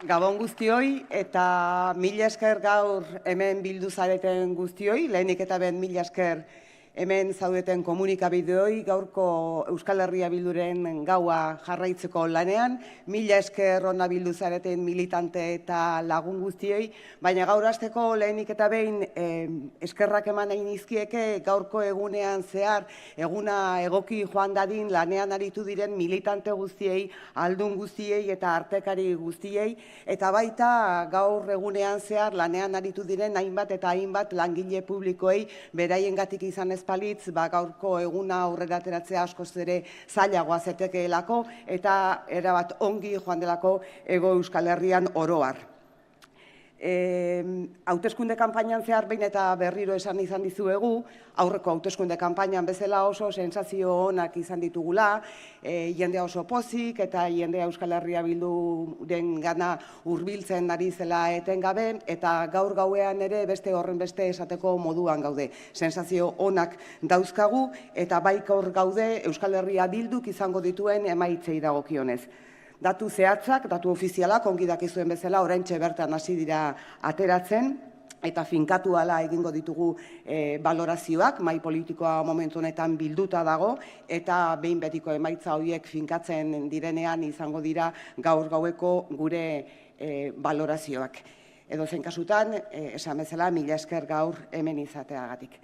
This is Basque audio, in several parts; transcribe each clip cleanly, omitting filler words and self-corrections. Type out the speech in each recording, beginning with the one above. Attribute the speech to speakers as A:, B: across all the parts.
A: Gabon guztioi eta mila esker gaur hemen bildu zareten guztioi, lehenik eta ben mila esker hemen zaudeten komunikabideoi, gaurko Euskal Herria Bilduren gaua jarraitzeko lanean, mila esker hona bildu zareten militante eta lagun guztioi, baina gaur hasteko lehenik eta behin eskerrak eman nahi nizkieke gaurko egunean zehar, eguna egoki joan dadin lanean aritu diren militante guztiei, aldun guztiei eta artekari guztiei, eta baita gaur egunean zehar lanean aritu diren hainbat eta hainbat langile publikoei beraiengatik izan ezpalitz, gaurko eguna aurrera ateratzea askoz ere zailagoa zetekeelako eta erabat ongi joan delako Hego Euskal Herrian oro har. Hauteskunde kanpainan zehar behin eta berriro esan izan dizuegu, aurreko hauteskunde kanpainan bezala oso sensazio onak izan ditugula, jendea oso pozik eta jendea Euskal Herria Bilduren gana hurbiltzen ari zela etengabe, eta gaur gauean ere beste horren beste esateko moduan gaude. Sensazio onak dauzkagu eta baikor gaude Euskal Herria Bilduk izango dituen emaitzei dagokionez. Datu zehatzak, datu ofizialak, ongi dakizuen bezala, oraintxe bertan hasi dira ateratzen, eta finkatu hala egingo ditugu balorazioak, mahai politikoa momentu honetan bilduta dago, eta behin betiko emaitza horiek finkatzen direnean izango dira gaur gaueko gure balorazioak. Edozein kasutan, esan bezala, mila esker gaur hemen izateagatik.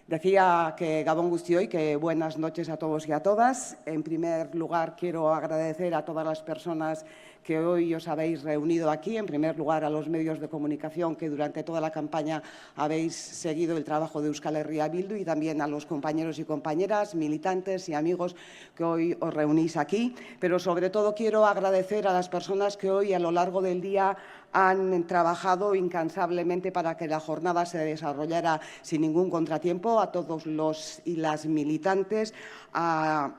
A: Decía que Gabón guztioi, que buenas noches a todos y a todas. En primer lugar, quiero agradecer a todas las personas que hoy os habéis reunido aquí. En primer lugar, a los medios de comunicación que durante toda la campaña habéis seguido el trabajo de Euskal Herria Bildu y también a los compañeros y compañeras, militantes y amigos que hoy os reunís aquí. Pero sobre todo quiero agradecer a las personas que hoy a lo largo del día han trabajado incansablemente para que la jornada se desarrollara sin ningún contratiempo, a todos los y las militantes, a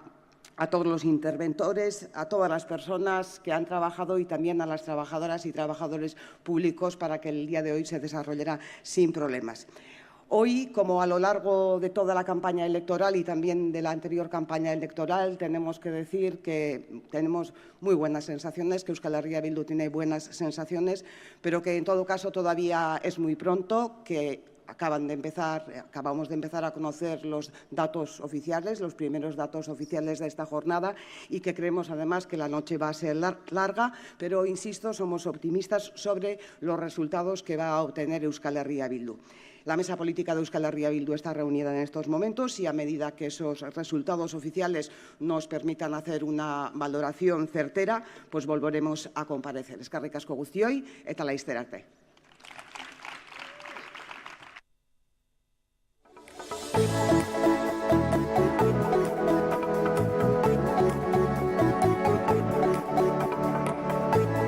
A: todos los interventores, a todas las personas que han trabajado y también a las trabajadoras y trabajadores públicos para que el día de hoy se desarrollara sin problemas. Hoy, como a lo largo de toda la campaña electoral y también de la anterior campaña electoral, tenemos que decir que tenemos muy buenas sensaciones, que Euskal Herria Bildu tiene buenas sensaciones, pero que en todo caso todavía es muy pronto, que acabamos de empezar a conocer los datos oficiales, los primeros datos oficiales de esta jornada, y que creemos además que la noche va a ser larga, pero insisto, somos optimistas sobre los resultados que va a obtener Euskal Herria Bildu. La mesa política de Euskal Herria Bildu está reunida en estos momentos y a medida que esos resultados oficiales nos permitan hacer una valoración certera, pues volveremos a comparecer. Eskerrik asko guztioi eta laizter arte.